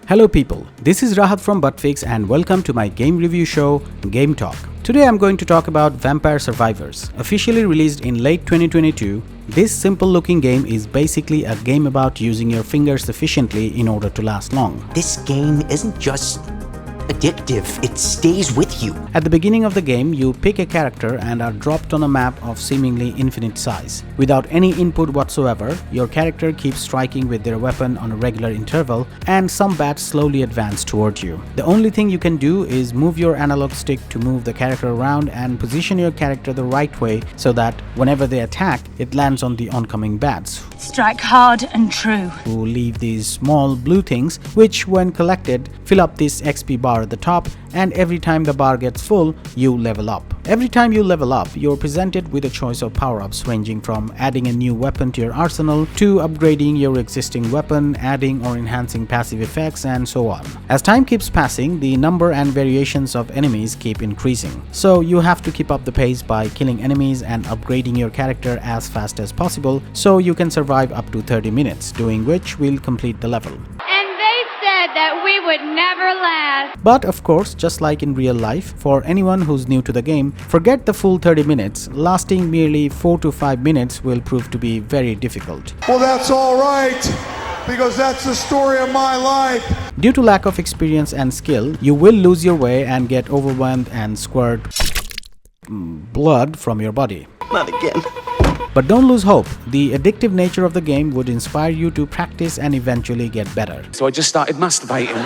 Hello people, this is Rahat from ButtFiXx and welcome to my game review show, Game Talk. Today I'm going to talk about Vampire Survivors. Officially released in late 2022, this simple looking game is basically a game about using your fingers efficiently in order to last long. This game isn't just addictive, it stays with you. At the beginning of the game, you pick a character and are dropped on a map of seemingly infinite size. Without any input whatsoever, your character keeps striking with their weapon on a regular interval and some bats slowly advance toward you. The only thing you can do is move your analog stick to move the character around and position your character the right way so that whenever they attack, it lands on the oncoming bats. Strike hard and true. Who leave these small blue things which when collected fill up this XP bar at the top, and every time the bar gets full, you level up. Every time you level up, you're presented with a choice of power-ups ranging from adding a new weapon to your arsenal to upgrading your existing weapon, adding or enhancing passive effects, and so on. As time keeps passing, the number and variations of enemies keep increasing. So you have to keep up the pace by killing enemies and upgrading your character as fast as possible so you can survive up to 30 minutes, doing which will complete the level. That we would never last. But of course, just like in real life, for anyone who's new to the game, forget the full 30 minutes. Lasting merely 4 to 5 minutes will prove to be very difficult. Well, that's all right, because that's the story of my life. Due to lack of experience and skill, you will lose your way and get overwhelmed and squirt blood from your body. Not again. But don't lose hope. The addictive nature of the game would inspire you to practice and eventually get better. So I just started masturbating.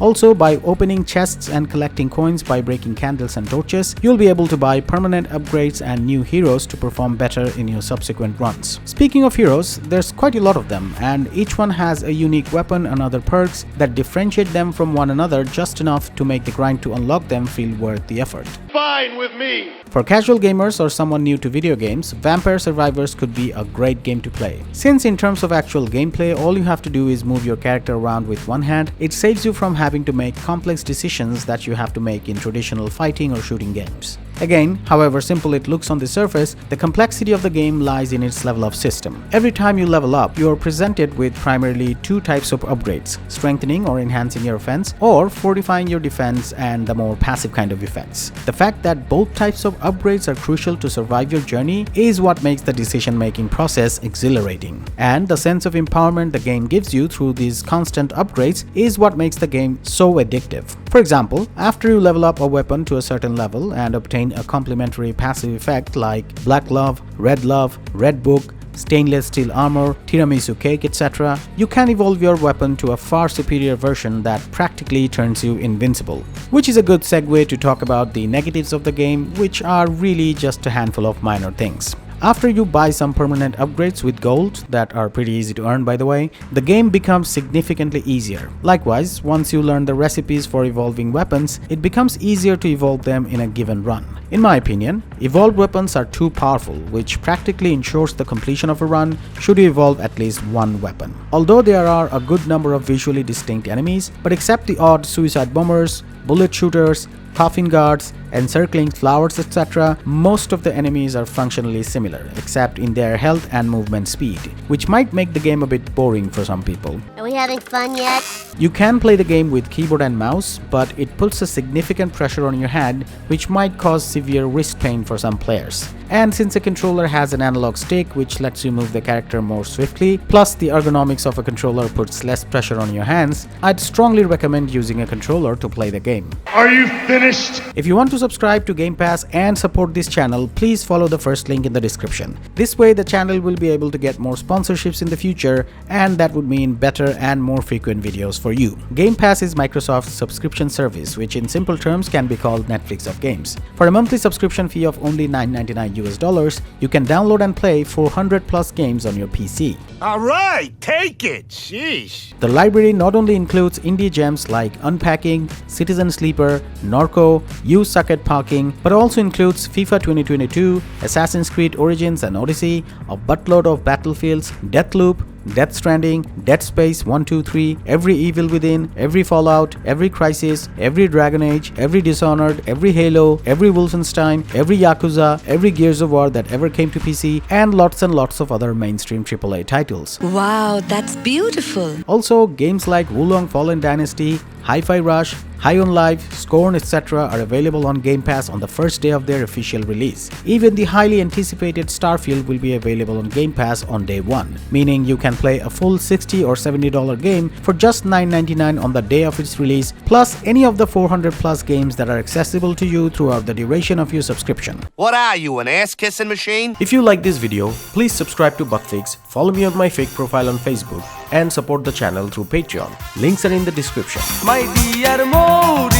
Also, by opening chests and collecting coins by breaking candles and torches, you'll be able to buy permanent upgrades and new heroes to perform better in your subsequent runs. Speaking of heroes, there's quite a lot of them, and each one has a unique weapon and other perks that differentiate them from one another just enough to make the grind to unlock them feel worth the effort. Fine with me. For casual gamers or someone new to video games, Vampire Survivors could be a great game to play. Since in terms of actual gameplay, all you have to do is move your character around with one hand, it saves you from having to make complex decisions that you have to make in traditional fighting or shooting games. Again, however simple it looks on the surface, the complexity of the game lies in its level of system. Every time you level up, you are presented with primarily two types of upgrades: strengthening or enhancing your offense, or fortifying your defense and the more passive kind of effects. The fact that both types of upgrades are crucial to survive your journey is what makes the decision-making process exhilarating. And the sense of empowerment the game gives you through these constant upgrades is what makes the game so addictive. For example, after you level up a weapon to a certain level and obtain a complementary passive effect like Black Glove, Red Book, stainless steel armor, tiramisu cake, etc., you can evolve your weapon to a far superior version that practically turns you invincible. Which is a good segue to talk about the negatives of the game, which are really just a handful of minor things. After you buy some permanent upgrades with gold, that are pretty easy to earn by the way, the game becomes significantly easier. Likewise, once you learn the recipes for evolving weapons, it becomes easier to evolve them in a given run. In my opinion, evolved weapons are too powerful, which practically ensures the completion of a run should you evolve at least one weapon. Although there are a good number of visually distinct enemies, but except the odd suicide bombers, bullet shooters, coffin guards, encircling flowers, etc., most of the enemies are functionally similar, except in their health and movement speed, which might make the game a bit boring for some people. Are we having fun yet? You can play the game with keyboard and mouse, but it puts a significant pressure on your hand, which might cause severe wrist pain for some players. And since the controller has an analog stick which lets you move the character more swiftly, plus the ergonomics of a controller puts less pressure on your hands, I'd strongly recommend using a controller to play the game. Are you finished? If you want to subscribe to Gamepass and support this channel, please follow the first link in the description. This way the channel will be able to get more sponsorships in the future, and that would mean better and more frequent videos for you. Gamepass is Microsoft's subscription service, which in simple terms can be called Netflix of games. For a monthly subscription fee of only $9.99 US, you can download and play 400 plus games on your PC. Alright, take it, sheesh. The library not only includes indie gems like Unpacking, Citizen Sleeper, Norco, You Suck at Parking, but also includes FIFA 2022, Assassin's Creed Origins and Odyssey, a buttload of Battlefields, Deathloop, Death Stranding, Dead Space 1, 2, 3, every Evil Within, every Fallout, every Crysis, every Dragon Age, every Dishonored, every Halo, every Wolfenstein, every Yakuza, every Gears of War that ever came to PC, and lots of other mainstream AAA titles. Wow, that's beautiful. Also, games like Wulong Fallen Dynasty, Hi-Fi Rush, High on Life, Scorn, etc. are available on Game Pass on the first day of their official release. Even the highly anticipated Starfield will be available on Game Pass on day 1, meaning you can play a full $60 or $70 game for just $9.99 on the day of its release, plus any of the 400 plus games that are accessible to you throughout the duration of your subscription. What are you, an ass-kissing machine? If you like this video, please subscribe to ButtFiXx, follow me on my fake profile on Facebook, and support the channel through Patreon. Links are in the description. My dear Modi.